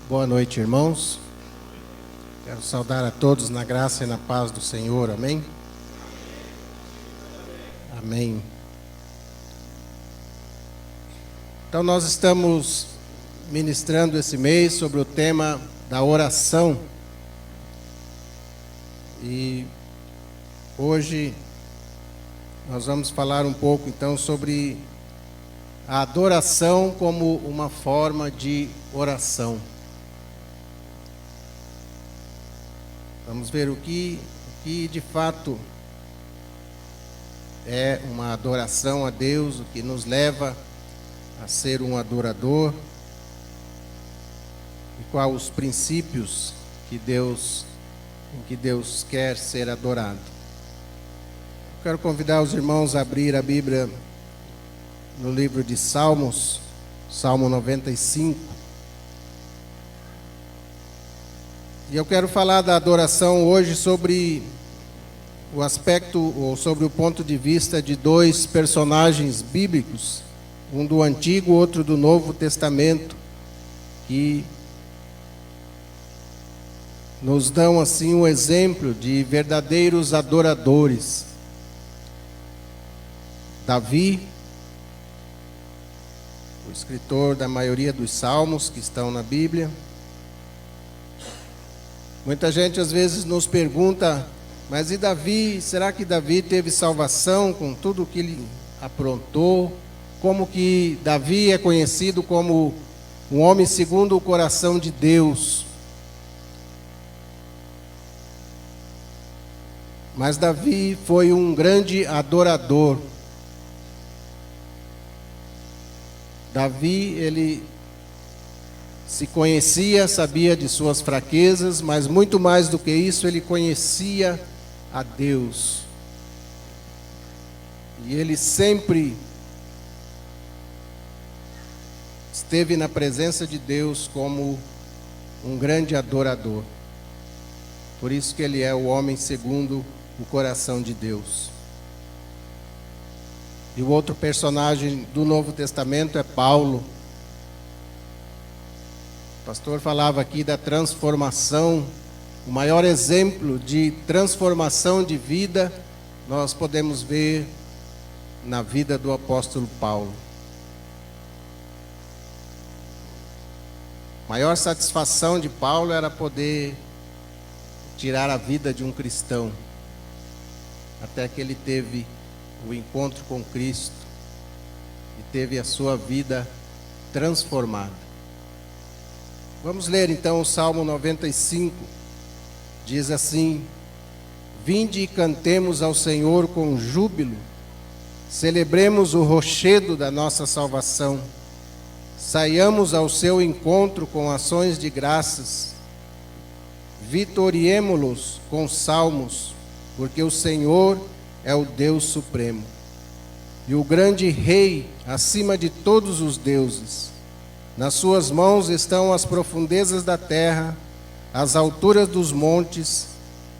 Boa noite, irmãos. Quero saudar a todos na graça e na paz do Senhor. Amém? Amém. Então, nós estamos ministrando esse mês sobre o tema da oração. E hoje nós vamos falar um pouco, então, sobre a adoração como uma forma de oração. Vamos ver o que de fato é uma adoração a Deus, o que nos leva a ser um adorador e quais os princípios em que Deus quer ser adorado. Eu quero convidar os irmãos a abrir a Bíblia no livro de Salmos, Salmo 95. E eu quero falar da adoração hoje sobre o aspecto, ou sobre o ponto de vista de dois personagens bíblicos, um do Antigo, outro do Novo Testamento, que nos dão assim um exemplo de verdadeiros adoradores. Davi, o escritor da maioria dos salmos que estão na Bíblia. Muita gente às vezes nos pergunta, mas e Davi? Será que Davi teve salvação com tudo o que ele aprontou? Como que Davi é conhecido como um homem segundo o coração de Deus? Mas Davi foi um grande adorador. Davi, ele se conhecia, sabia de suas fraquezas, mas muito mais do que isso, ele conhecia a Deus. E ele sempre esteve na presença de Deus como um grande adorador. Por isso que ele é o homem segundo o coração de Deus. E o outro personagem do Novo Testamento é Paulo. O pastor falava aqui da transformação. O maior exemplo de transformação de vida nós podemos ver na vida do apóstolo Paulo. A maior satisfação de Paulo era poder tirar a vida de um cristão, até que ele teve o encontro com Cristo e teve a sua vida transformada. Vamos ler então o Salmo 95, diz assim: Vinde e cantemos ao Senhor com júbilo, celebremos o rochedo da nossa salvação, saiamos ao seu encontro com ações de graças, vitoriemo-los com salmos, porque o Senhor é o Deus supremo, e o grande Rei acima de todos os deuses. Nas suas mãos estão as profundezas da terra, as alturas dos montes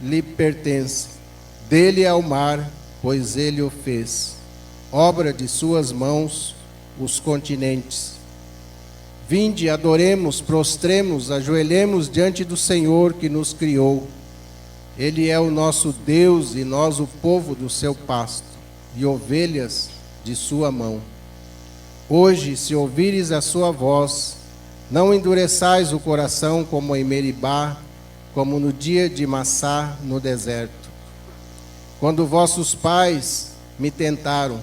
lhe pertencem. Dele é o mar, pois ele o fez. Obra de suas mãos, os continentes. Vinde, adoremos, prostremos, ajoelhemos diante do Senhor que nos criou. Ele é o nosso Deus e nós o povo do seu pasto, e ovelhas de sua mão. Hoje, se ouvires a sua voz, não endureçais o coração como em Meribá, como no dia de Massá no deserto. Quando vossos pais me tentaram,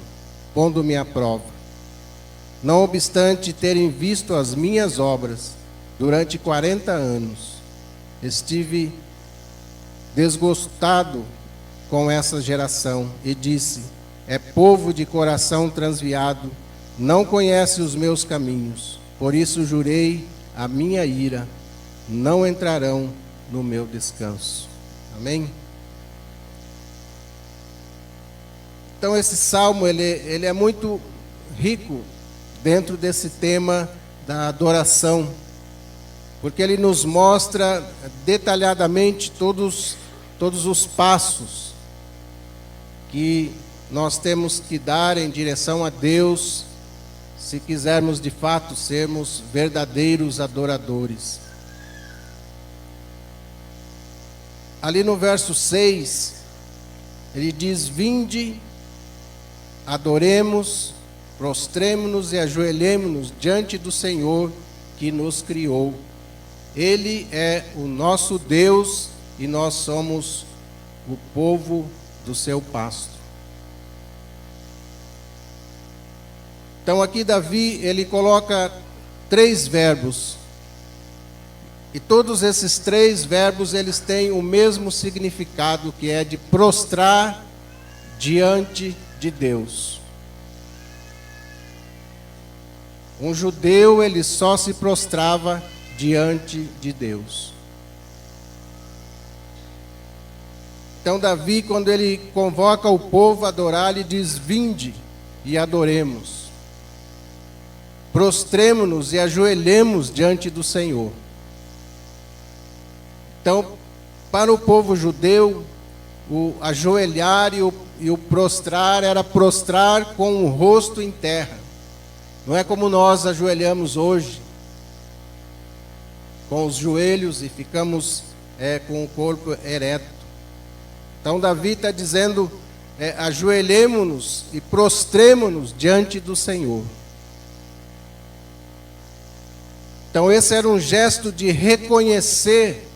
pondo-me à prova. Não obstante terem visto as minhas obras, durante 40 anos, estive desgostado com essa geração e disse: é povo de coração transviado, não conhece os meus caminhos. Por isso jurei a minha ira, não entrarão no meu descanso. Amém? Então esse salmo ele é muito rico dentro desse tema da adoração, porque ele nos mostra detalhadamente todos os passos que nós temos que dar em direção a Deus, se quisermos de fato sermos verdadeiros adoradores. ali no verso 6, ele diz: vinde, adoremos, prostremo-nos e ajoelhemo-nos diante do Senhor que nos criou. Ele é o nosso Deus e nós somos o povo do seu pasto. Então aqui Davi, ele coloca 3 verbos. E todos esses 3 verbos, eles têm o mesmo significado, que é de prostrar diante de Deus. Um judeu, ele só se prostrava diante de Deus. Então Davi, quando ele convoca o povo a adorar, ele diz: vinde e adoremos. Prostremo-nos e ajoelhemos diante do Senhor. Então, para o povo judeu, o ajoelhar e o prostrar era prostrar com o rosto em terra. Não é como nós ajoelhamos hoje, com os joelhos e ficamos com o corpo ereto. Então Davi está dizendo: ajoelhemo-nos e prostremo-nos diante do Senhor. Então esse era um gesto de reconhecer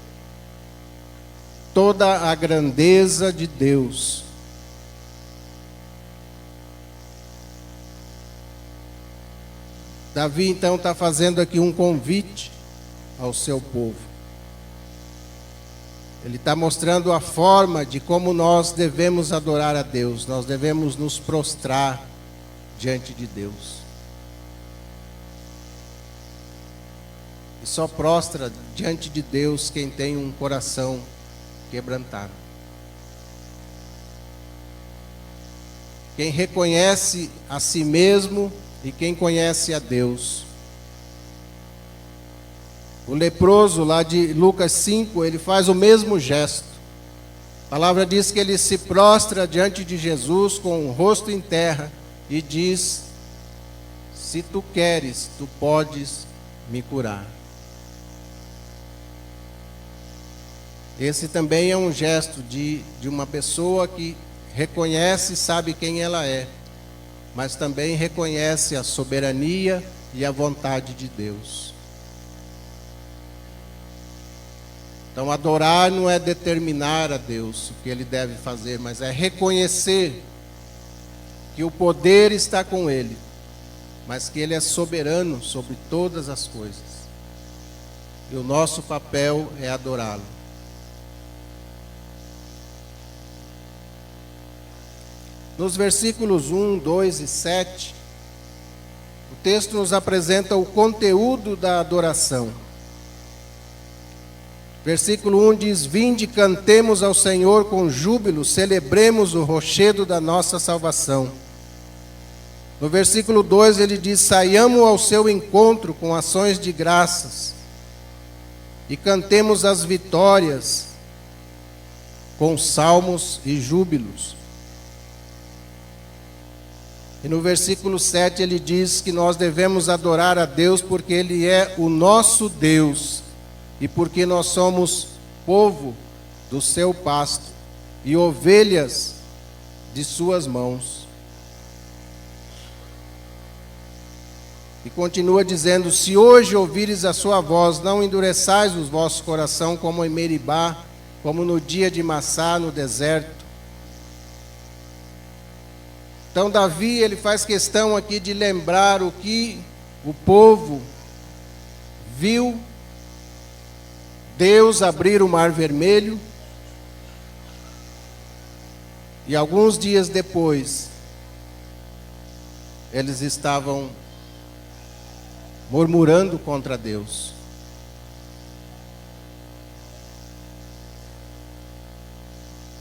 toda a grandeza de Deus. Davi então está fazendo aqui um convite ao seu povo. Ele está mostrando a forma de como nós devemos adorar a Deus. Nós devemos nos prostrar diante de Deus. E só prostra diante de Deus quem tem um coração quebrantado. Quem reconhece a si mesmo e quem conhece a Deus. O leproso lá de Lucas 5, ele faz o mesmo gesto. A palavra diz que ele se prostra diante de Jesus com o rosto em terra e diz: se tu queres, tu podes me curar. Esse também é um gesto de uma pessoa que reconhece e sabe quem ela é, mas também reconhece a soberania e a vontade de Deus. Então, adorar não é determinar a Deus o que Ele deve fazer, mas é reconhecer que o poder está com Ele, mas que Ele é soberano sobre todas as coisas. E o nosso papel é adorá-lo. Nos versículos 1, 2 e 7, o texto nos apresenta o conteúdo da adoração. Versículo 1 diz: vinde, cantemos ao Senhor com júbilo, celebremos o rochedo da nossa salvação. No versículo 2 ele diz: saiamos ao seu encontro com ações de graças e cantemos as vitórias com salmos e júbilos. E no versículo 7 ele diz que nós devemos adorar a Deus porque Ele é o nosso Deus e porque nós somos povo do seu pasto e ovelhas de suas mãos. E continua dizendo: se hoje ouvires a sua voz, não endureçais o vosso coração como em Meribá, como no dia de Massá no deserto. Então Davi, ele faz questão aqui de lembrar o que o povo viu Deus abrir o Mar Vermelho, e alguns dias depois eles estavam murmurando contra Deus.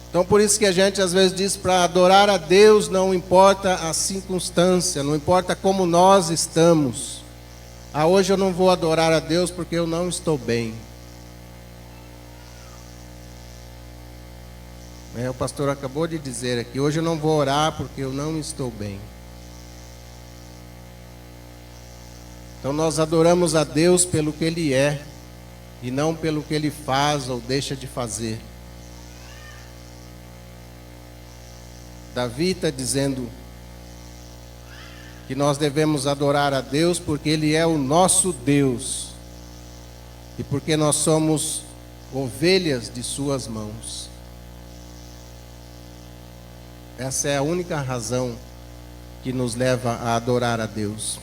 Então por isso que a gente às vezes diz, para adorar a Deus não importa a circunstância, não importa como nós estamos. Hoje eu não vou adorar a Deus porque eu não estou bem. O pastor acabou de dizer aqui: hoje eu não vou orar porque eu não estou bem. Então nós adoramos a Deus pelo que Ele é e não pelo que Ele faz ou deixa de fazer. Davi está dizendo que nós devemos adorar a Deus porque Ele é o nosso Deus e porque nós somos ovelhas de suas mãos. Essa é a única razão que nos leva a adorar a Deus.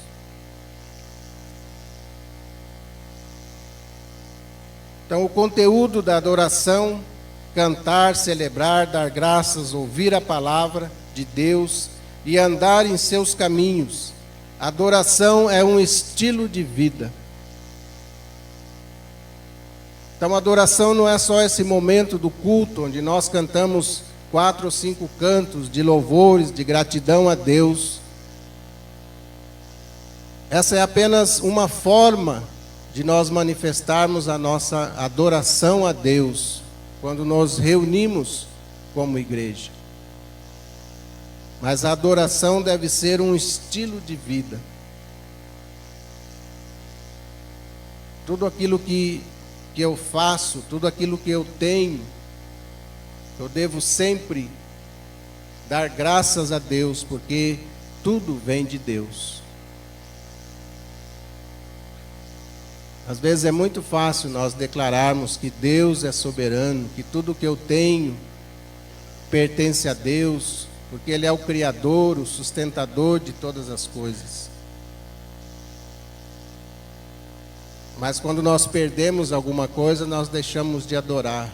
Então, o conteúdo da adoração: cantar, celebrar, dar graças, ouvir a palavra de Deus e andar em seus caminhos. Adoração é um estilo de vida. Então, a adoração não é só esse momento do culto, onde nós cantamos 4 ou 5 cantos de louvores, de gratidão a Deus. Essa é apenas uma forma de nós manifestarmos a nossa adoração a Deus, quando nos reunimos como igreja. Mas a adoração deve ser um estilo de vida. Tudo aquilo que eu faço, tudo aquilo que eu tenho, eu devo sempre dar graças a Deus, porque tudo vem de Deus. Às vezes é muito fácil nós declararmos que Deus é soberano, que tudo que eu tenho pertence a Deus, porque Ele é o Criador, o sustentador de todas as coisas. Mas quando nós perdemos alguma coisa, nós deixamos de adorar.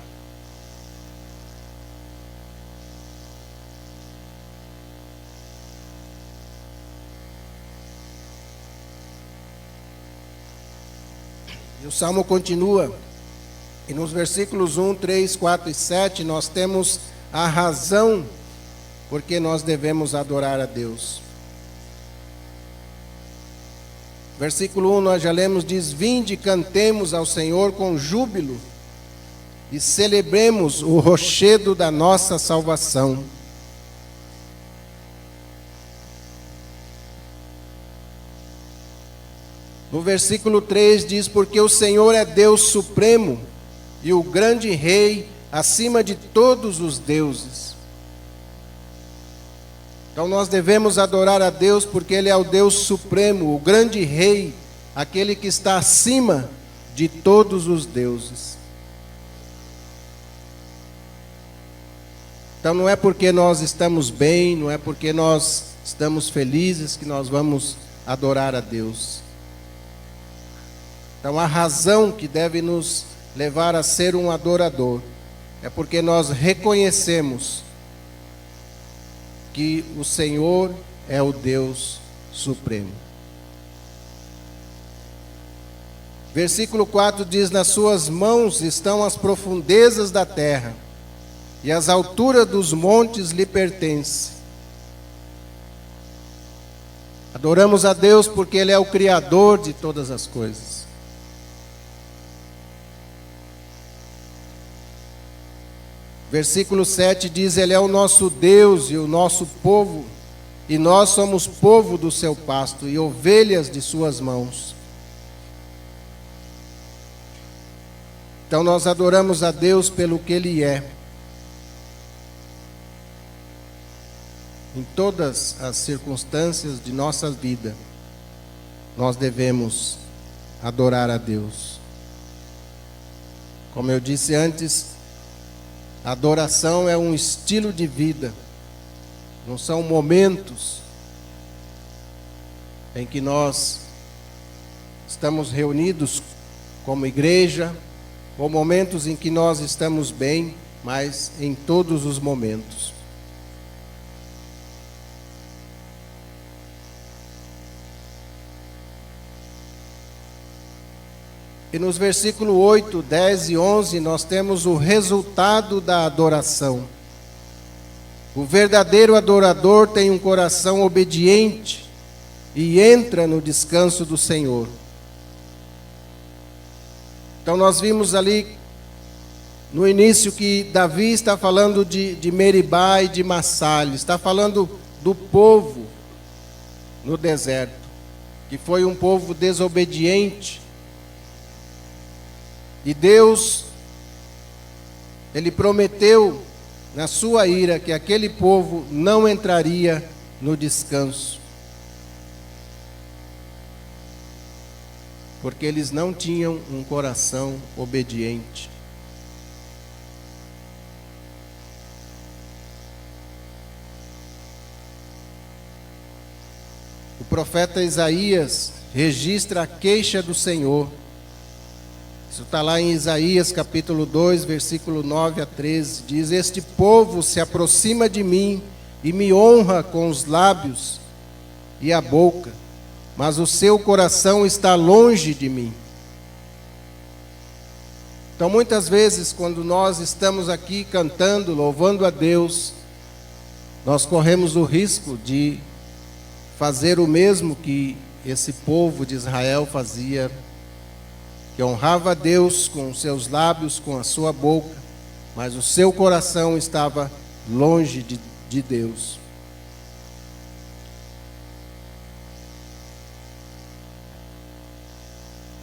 E o Salmo continua, e nos versículos 1, 3, 4 e 7, nós temos a razão porque nós devemos adorar a Deus. Versículo 1 nós já lemos, diz: vinde, cantemos ao Senhor com júbilo e celebremos o rochedo da nossa salvação. No versículo 3 diz: porque o Senhor é Deus supremo e o grande Rei acima de todos os deuses. Então nós devemos adorar a Deus porque Ele é o Deus supremo, o grande Rei, aquele que está acima de todos os deuses. Então não é porque nós estamos bem, não é porque nós estamos felizes que nós vamos adorar a Deus. Então a razão que deve nos levar a ser um adorador é porque nós reconhecemos que o Senhor é o Deus supremo. Versículo 4 diz: nas suas mãos estão as profundezas da terra, e as alturas dos montes lhe pertencem. Adoramos a Deus porque Ele é o Criador de todas as coisas. Versículo 7 diz: Ele é o nosso Deus e o nosso povo, e nós somos povo do seu pasto e ovelhas de suas mãos. Então nós adoramos a Deus pelo que Ele é. Em todas as circunstâncias de nossa vida, nós devemos adorar a Deus. Como eu disse antes, a adoração é um estilo de vida, não são momentos em que nós estamos reunidos como igreja, ou momentos em que nós estamos bem, mas em todos os momentos. E nos versículos 8, 10 e 11, nós temos o resultado da adoração. O verdadeiro adorador tem um coração obediente e entra no descanso do Senhor. Então nós vimos ali no início que Davi está falando de Meribá e de Massá, ele está falando do povo no deserto, que foi um povo desobediente. E Deus, Ele prometeu na sua ira que aquele povo não entraria no descanso, porque eles não tinham um coração obediente. O profeta Isaías registra a queixa do Senhor. Isso está lá em Isaías capítulo 2, versículo 9 a 13. Diz: este povo se aproxima de mim e me honra com os lábios e a boca, mas o seu coração está longe de mim. Então, muitas vezes, quando nós estamos aqui cantando, louvando a Deus, nós corremos o risco de fazer o mesmo que esse povo de Israel fazia, que honrava a Deus com os seus lábios, com a sua boca, mas o seu coração estava longe de Deus.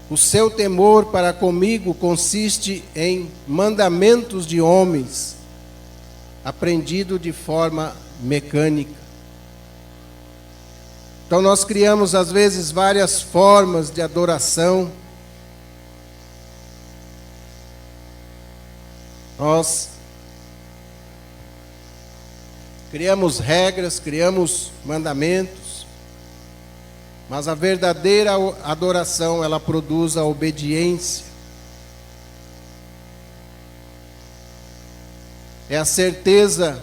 O seu temor para comigo consiste em mandamentos de homens, aprendido de forma mecânica. Então nós criamos às vezes várias formas de adoração. Nós criamos regras, criamos mandamentos, mas a verdadeira adoração, ela produz a obediência. É a certeza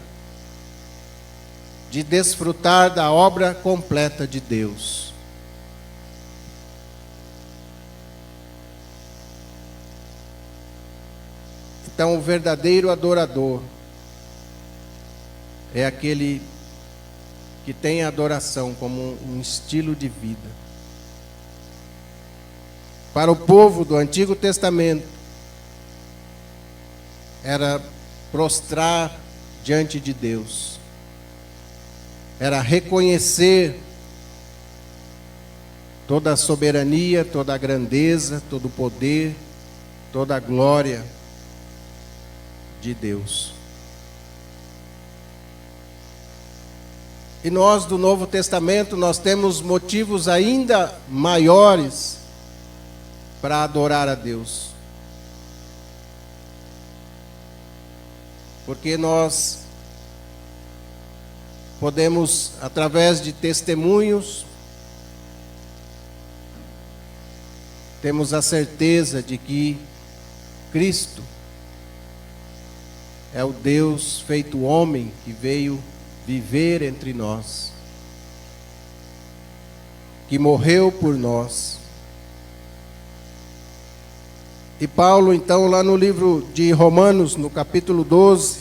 de desfrutar da obra completa de Deus. Então, o verdadeiro adorador é aquele que tem a adoração como um estilo de vida. Para o povo do Antigo Testamento, era prostrar diante de Deus, era reconhecer toda a soberania, toda a grandeza, todo o poder, toda a glória de Deus. E nós do Novo Testamento, nós temos motivos ainda maiores para adorar a Deus. Porque nós podemos, através de testemunhos, temos a certeza de que Cristo é o Deus feito homem que veio viver entre nós, que morreu por nós. E Paulo, então, lá no livro de Romanos, no capítulo 12,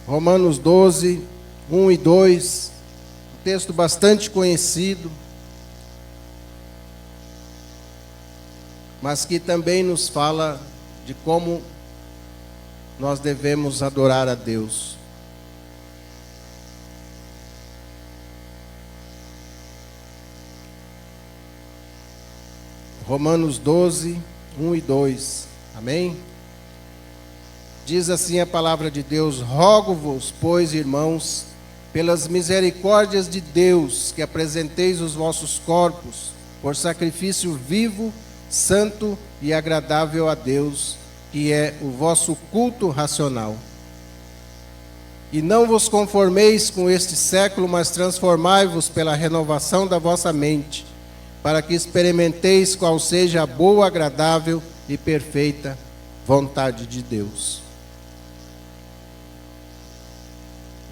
Romanos 12, 1 e 2, um texto bastante conhecido, mas que também nos fala de como nós devemos adorar a Deus. Romanos 12, 1 e 2. Amém? Diz assim a palavra de Deus: rogo-vos, pois, irmãos, pelas misericórdias de Deus, que apresenteis os vossos corpos por sacrifício vivo, santo e agradável a Deus, que é o vosso culto racional. E não vos conformeis com este século, mas transformai-vos pela renovação da vossa mente, para que experimenteis qual seja a boa, agradável e perfeita vontade de Deus.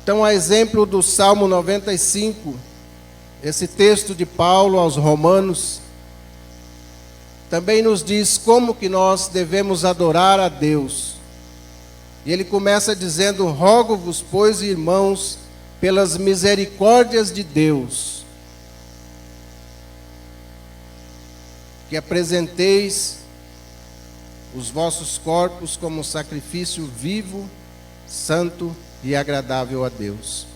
Então, a exemplo do Salmo 95, esse texto de Paulo aos Romanos, também nos diz como que nós devemos adorar a Deus. E ele começa dizendo: rogo-vos, pois, irmãos, pelas misericórdias de Deus, que apresenteis os vossos corpos como sacrifício vivo, santo e agradável a Deus.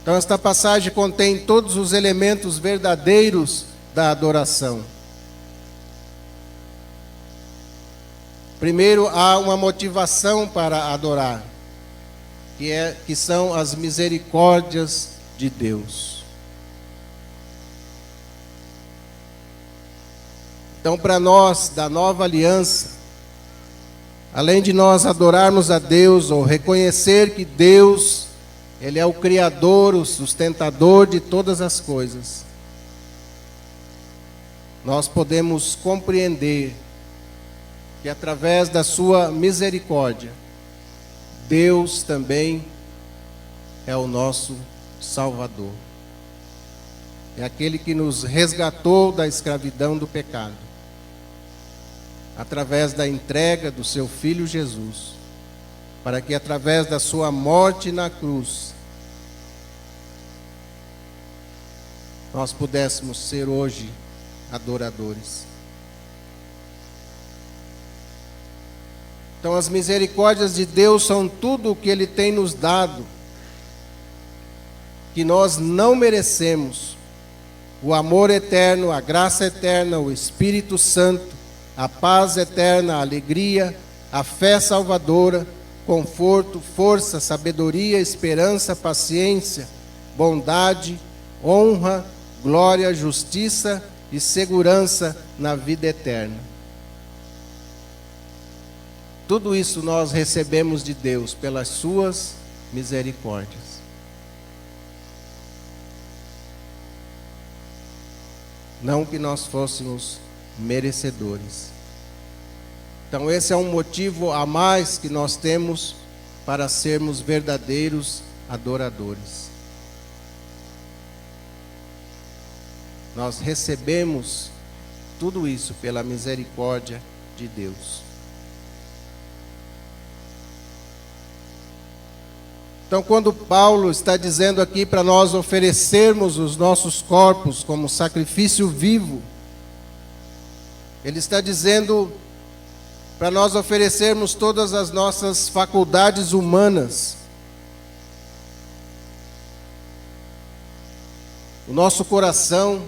Então, esta passagem contém todos os elementos verdadeiros da adoração. Primeiro, há uma motivação para adorar, que são as misericórdias de Deus. Então, para nós, da nova aliança, além de nós adorarmos a Deus, ou reconhecer que Deus, Ele é o Criador, o sustentador de todas as coisas, nós podemos compreender que através da sua misericórdia, Deus também é o nosso Salvador. É aquele que nos resgatou da escravidão do pecado, através da entrega do seu Filho Jesus, para que através da sua morte na cruz, nós pudéssemos ser hoje adoradores. Então, as misericórdias de Deus são tudo o que Ele tem nos dado, que nós não merecemos. O amor eterno, a graça eterna, o Espírito Santo, a paz eterna, a alegria, a fé salvadora, conforto, força, sabedoria, esperança, paciência, bondade, honra, glória, justiça e segurança na vida eterna. Tudo isso nós recebemos de Deus pelas suas misericórdias. Não que nós fôssemos merecedores. Então esse é um motivo a mais que nós temos para sermos verdadeiros adoradores. Nós recebemos tudo isso pela misericórdia de Deus. Então, quando Paulo está dizendo aqui para nós oferecermos os nossos corpos como sacrifício vivo, ele está dizendo para nós oferecermos todas as nossas faculdades humanas, o nosso coração,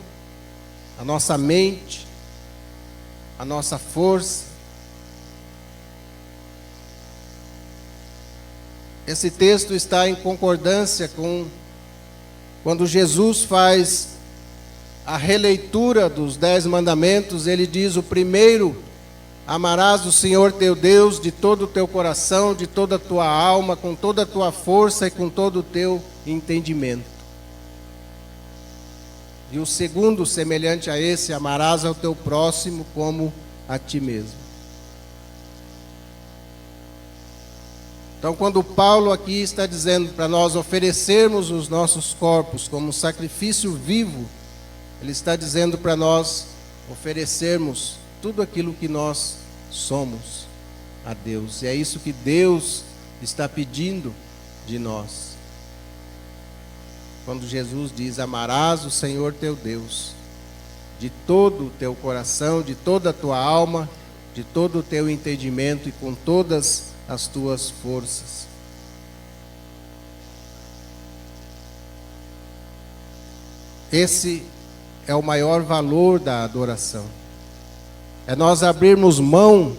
a nossa mente, a nossa força. Esse texto está em concordância com quando Jesus faz a releitura dos 10 mandamentos. Ele diz: o primeiro, amarás o Senhor teu Deus de todo o teu coração, de toda a tua alma, com toda a tua força e com todo o teu entendimento. E o segundo, semelhante a esse, amarás ao teu próximo como a ti mesmo. Então, quando Paulo aqui está dizendo para nós oferecermos os nossos corpos como sacrifício vivo, ele está dizendo para nós oferecermos tudo aquilo que nós somos a Deus. E é isso que Deus está pedindo de nós. Quando Jesus diz: amarás o Senhor teu Deus de todo o teu coração, de toda a tua alma, de todo o teu entendimento e com todas as tuas forças. Esse é o maior valor da adoração. É nós abrirmos mão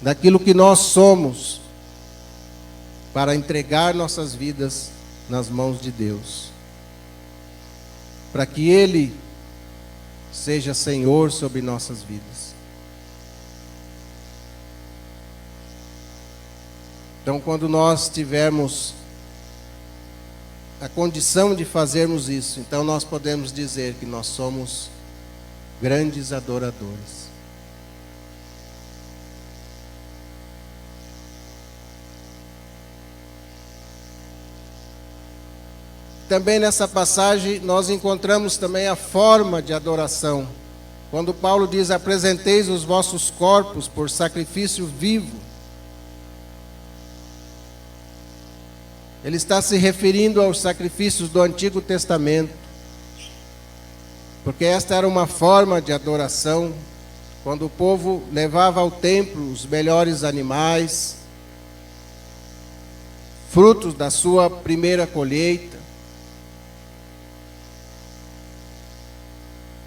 daquilo que nós somos para entregar nossas vidas nas mãos de Deus, para que Ele seja Senhor sobre nossas vidas. Então, quando nós tivermos a condição de fazermos isso, então nós podemos dizer que nós somos grandes adoradores. Também nessa passagem nós encontramos também a forma de adoração. Quando Paulo diz: apresenteis os vossos corpos por sacrifício vivo, ele está se referindo aos sacrifícios do Antigo Testamento, porque esta era uma forma de adoração, quando o povo levava ao templo os melhores animais, frutos da sua primeira colheita,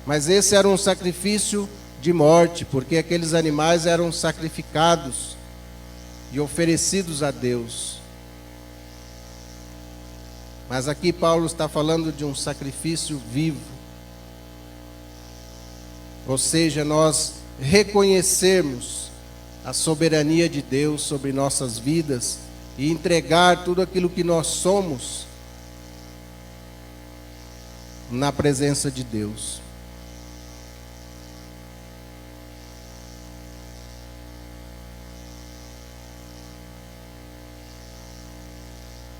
Mas esse era um sacrifício de morte, porque aqueles animais eram sacrificados e oferecidos a Deus. Mas aqui Paulo está falando de um sacrifício vivo. Ou seja, nós reconhecermos a soberania de Deus sobre nossas vidas e entregar tudo aquilo que nós somos na presença de Deus.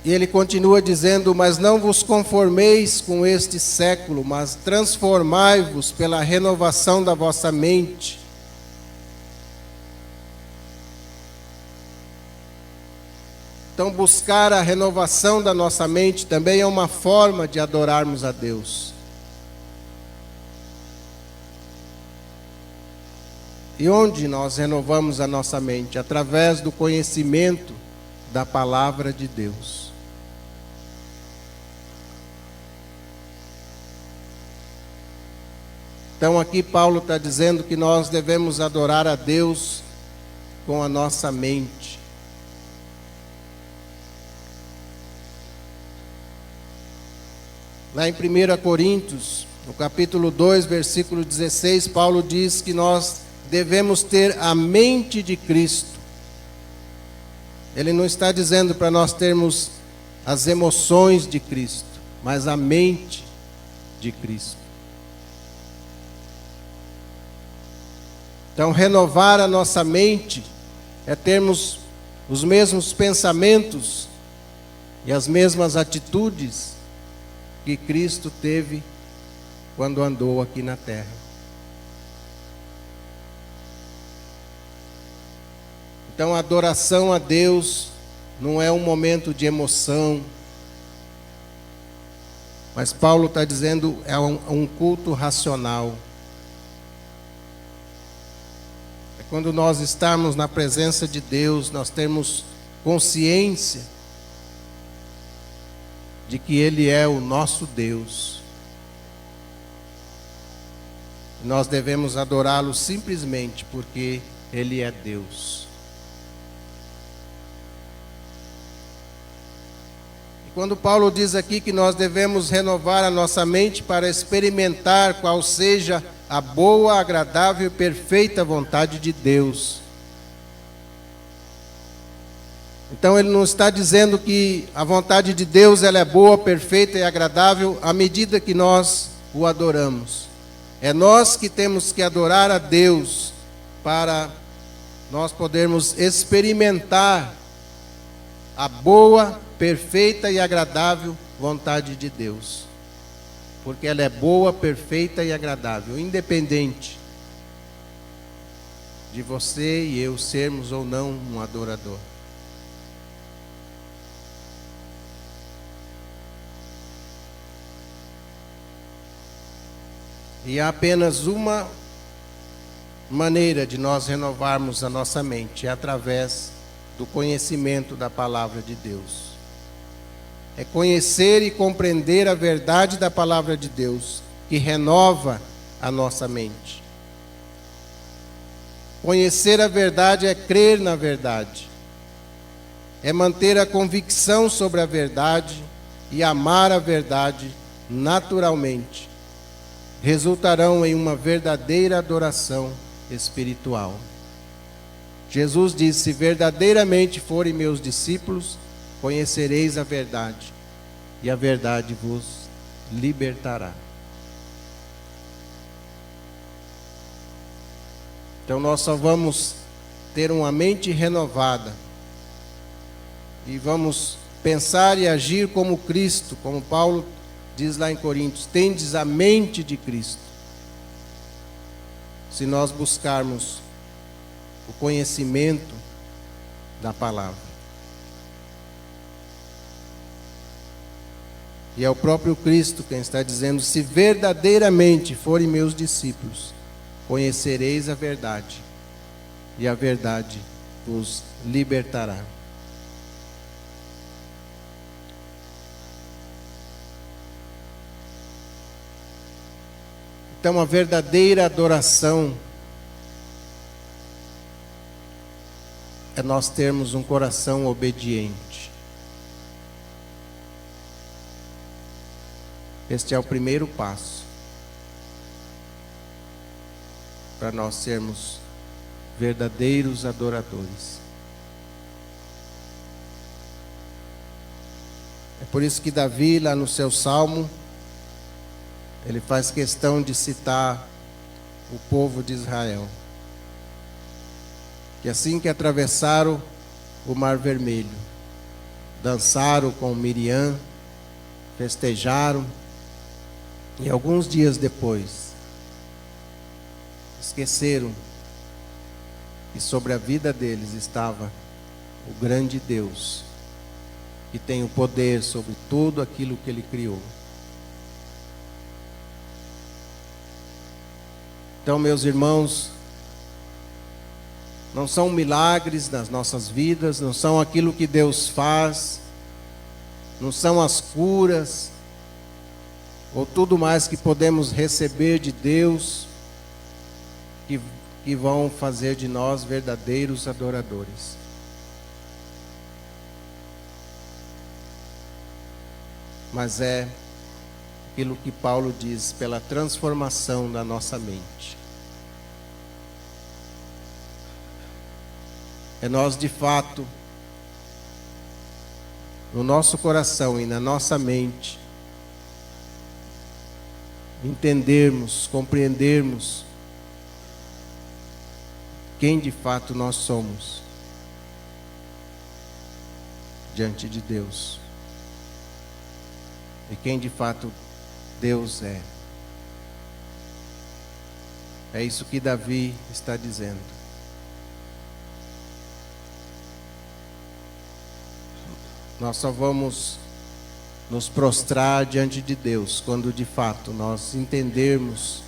E ele continua dizendo: mas não vos conformeis com este século, mas transformai-vos pela renovação da vossa mente. Então, buscar a renovação da nossa mente também é uma forma de adorarmos a Deus. E onde nós renovamos a nossa mente? Através do conhecimento da palavra de Deus. Então aqui Paulo está dizendo que nós devemos adorar a Deus com a nossa mente. Lá em 1 Coríntios, no capítulo 2, versículo 16, Paulo diz que nós devemos ter a mente de Cristo. Ele não está dizendo para nós termos as emoções de Cristo, mas a mente de Cristo. Então, renovar a nossa mente é termos os mesmos pensamentos e as mesmas atitudes que Cristo teve quando andou aqui na terra. Então, a adoração a Deus não é um momento de emoção, mas Paulo está dizendo é um culto racional. É quando nós estamos na presença de Deus, nós temos consciência de que Ele é o nosso Deus. Nós devemos adorá-lo simplesmente porque Ele é Deus. Quando Paulo diz aqui que nós devemos renovar a nossa mente para experimentar qual seja a boa, agradável e perfeita vontade de Deus. Então ele não está dizendo que a vontade de Deus ela é boa, perfeita e agradável à medida que nós o adoramos. É nós que temos que adorar a Deus para nós podermos experimentar a boa, perfeita e agradável vontade de Deus. Porque ela é boa, perfeita e agradável, independente de você e eu sermos ou não um adorador. E há apenas uma maneira de nós renovarmos a nossa mente, é através do conhecimento da palavra de Deus. É conhecer e compreender a verdade da palavra de Deus, que renova a nossa mente. Conhecer a verdade é crer na verdade. É manter a convicção sobre a verdade e amar a verdade naturalmente. Resultarão em uma verdadeira adoração espiritual. Jesus disse: se verdadeiramente forem meus discípulos, conhecereis a verdade, e a verdade vos libertará. Então nós só vamos ter uma mente renovada e vamos pensar e agir como Cristo, como Paulo diz lá em Coríntios: tendes a mente de Cristo. Se nós buscarmos o conhecimento da palavra. E é o próprio Cristo quem está dizendo: se verdadeiramente forem meus discípulos, conhecereis a verdade, e a verdade vos libertará. Então, a verdadeira adoração é nós termos um coração obediente. Este é o primeiro passo para nós sermos verdadeiros adoradores. É por isso que Davi, lá no seu salmo, ele faz questão de citar o povo de Israel, que assim que atravessaram o Mar Vermelho, dançaram com Miriam, festejaram, e alguns dias depois, esqueceram que sobre a vida deles estava o grande Deus, que tem o poder sobre tudo aquilo que Ele criou. Então, meus irmãos, não são milagres nas nossas vidas, não são aquilo que Deus faz, não são as curas, ou tudo mais que podemos receber de Deus, que vão fazer de nós verdadeiros adoradores. Mas é aquilo que Paulo diz, pela transformação da nossa mente. É nós, de fato, no nosso coração e na nossa mente, entendermos, compreendermos quem de fato nós somos diante de Deus e quem de fato Deus é. É isso que Davi está dizendo. Nós só vamos nos prostrar diante de Deus quando de fato nós entendermos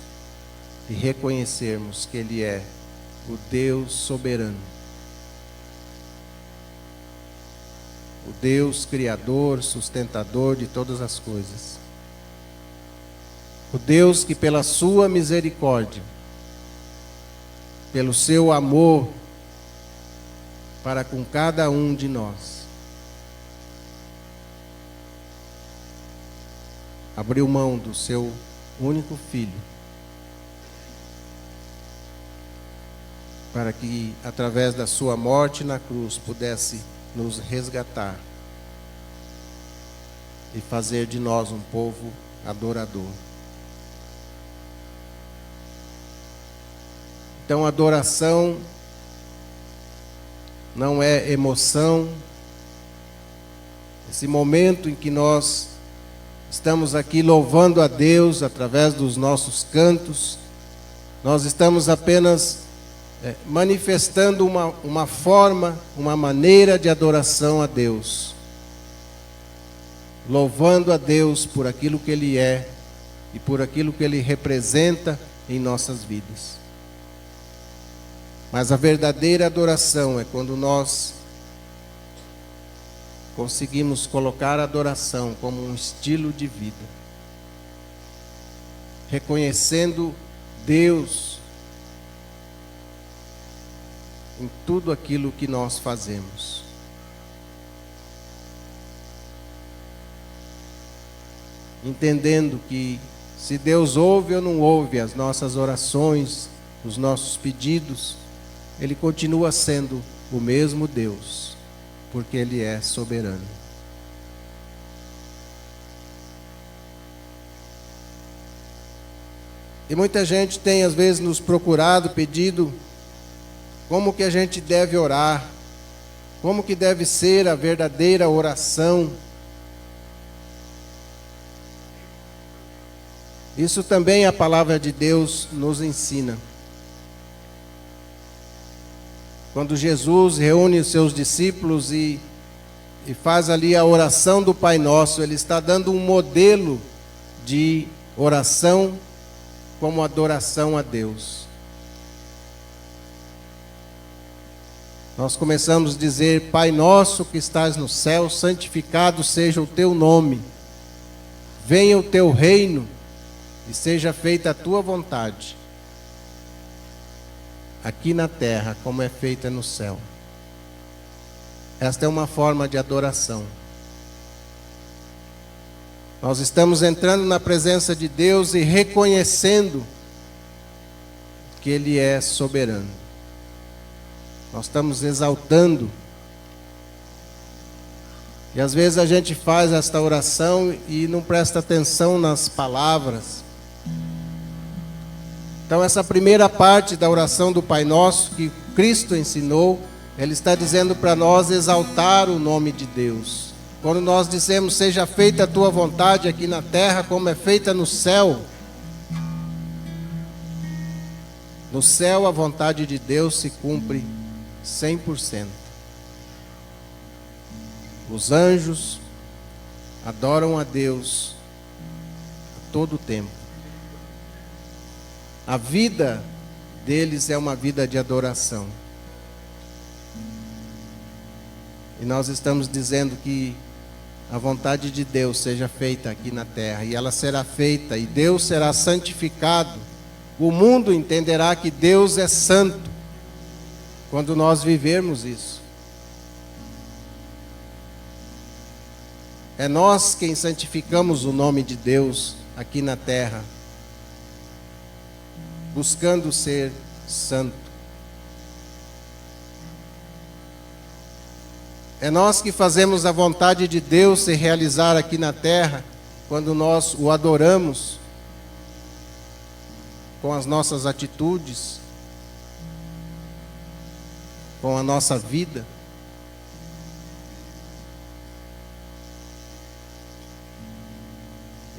e reconhecermos que Ele é o Deus soberano, o Deus criador, sustentador de todas as coisas, o Deus que pela sua misericórdia, pelo seu amor para com cada um de nós, abriu mão do seu único filho, para que através da sua morte na cruz pudesse nos resgatar e fazer de nós um povo adorador. Então, adoração não é emoção. Esse momento em que nós estamos aqui louvando a Deus através dos nossos cantos, nós estamos apenas manifestando uma forma, uma maneira de adoração a Deus, louvando a Deus por aquilo que Ele é e por aquilo que Ele representa em nossas vidas. Mas a verdadeira adoração é quando nós conseguimos colocar a adoração como um estilo de vida, reconhecendo Deus em tudo aquilo que nós fazemos. Entendendo que se Deus ouve ou não ouve as nossas orações, os nossos pedidos, Ele continua sendo o mesmo Deus, porque Ele é soberano. E muita gente tem às vezes nos procurado, pedido como que a gente deve orar, como que deve ser a verdadeira oração. Isso também a palavra de Deus nos ensina. Quando Jesus reúne os seus discípulos e faz ali a oração do Pai Nosso, Ele está dando um modelo de oração como adoração a Deus. Nós começamos a dizer: Pai Nosso que estás no céu, santificado seja o Teu nome. Venha o Teu reino, e seja feita a tua vontade, aqui na terra, como é feita no céu. Esta é uma forma de adoração. Nós estamos entrando na presença de Deus e reconhecendo que Ele é soberano. Nós estamos exaltando. E às vezes a gente faz esta oração e não presta atenção nas palavras. Então essa primeira parte da oração do Pai Nosso que Cristo ensinou, Ele está dizendo para nós exaltar o nome de Deus. Quando nós dizemos, seja feita a tua vontade aqui na terra, como é feita no céu. No céu a vontade de Deus se cumpre 100%. Os anjos adoram a Deus a todo tempo. A vida deles é uma vida de adoração. E nós estamos dizendo que a vontade de Deus seja feita aqui na terra, e ela será feita, e Deus será santificado. O mundo entenderá que Deus é santo, quando nós vivermos isso. É nós quem santificamos o nome de Deus aqui na terra, buscando ser santo. É nós que fazemos a vontade de Deus se realizar aqui na terra, quando nós o adoramos com as nossas atitudes, com a nossa vida.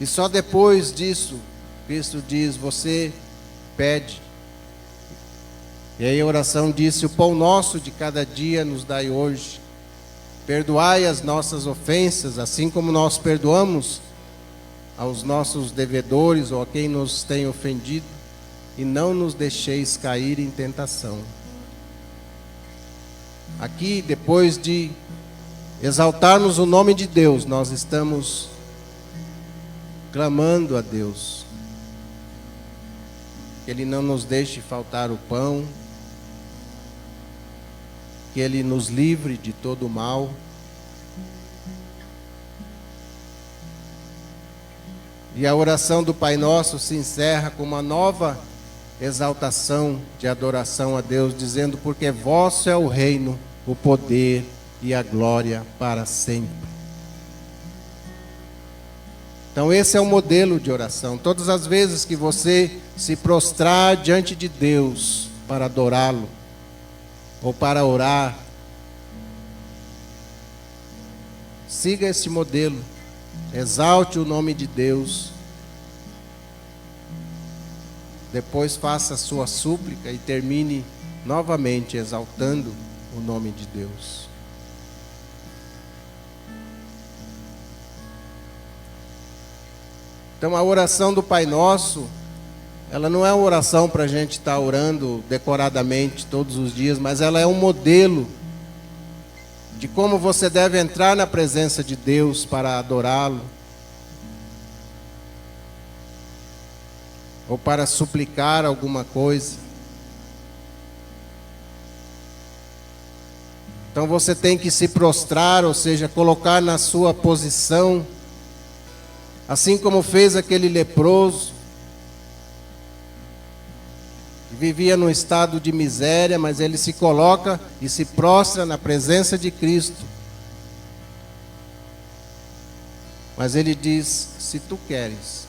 E só depois disso, Cristo diz, você pede. E aí a oração disse, o pão nosso de cada dia nos dai hoje. Perdoai as nossas ofensas, assim como nós perdoamos aos nossos devedores ou a quem nos tem ofendido, e não nos deixeis cair em tentação. Aqui, depois de exaltarmos o nome de Deus, nós estamos clamando a Deus, que Ele não nos deixe faltar o pão, que Ele nos livre de todo o mal. E a oração do Pai Nosso se encerra com uma nova exaltação de adoração a Deus, dizendo, porque vosso é o reino, o poder e a glória para sempre. Então esse é o modelo de oração. Todas as vezes que você se prostrar diante de Deus para adorá-lo, ou para orar, siga esse modelo, exalte o nome de Deus, depois faça a sua súplica e termine novamente exaltando o nome de Deus. Então a oração do Pai Nosso, ela não é uma oração para a gente estar orando decoradamente todos os dias, mas ela é um modelo de como você deve entrar na presença de Deus para adorá-lo, ou para suplicar alguma coisa. Então você tem que se prostrar, ou seja, colocar na sua posição, assim como fez aquele leproso, vivia num estado de miséria, mas ele se coloca e se prostra na presença de Cristo. Mas ele diz, se tu queres,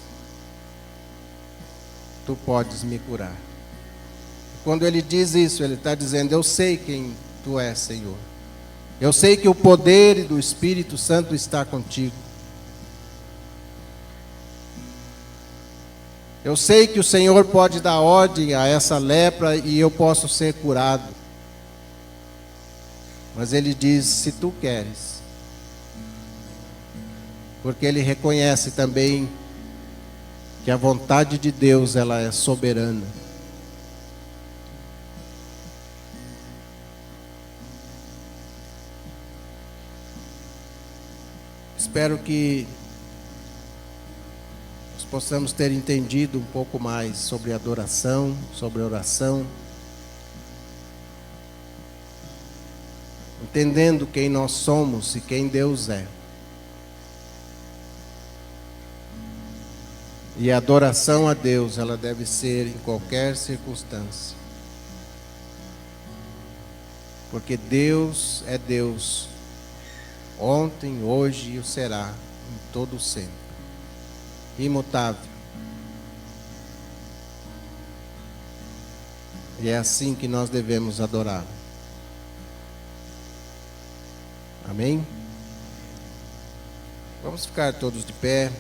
tu podes me curar. Quando ele diz isso, ele está dizendo, eu sei quem tu és, Senhor. Eu sei que o poder do Espírito Santo está contigo. Eu sei que o Senhor pode dar ordem a essa lepra e eu posso ser curado. Mas ele diz, se tu queres. Porque ele reconhece também que a vontade de Deus, ela é soberana. Espero que possamos ter entendido um pouco mais sobre adoração, sobre oração, entendendo quem nós somos e quem Deus é. E a adoração a Deus, ela deve ser em qualquer circunstância. Porque Deus é Deus, ontem, hoje e o será, em todo o sempre. Imutável. E é assim que nós devemos adorar. Amém? Vamos ficar todos de pé.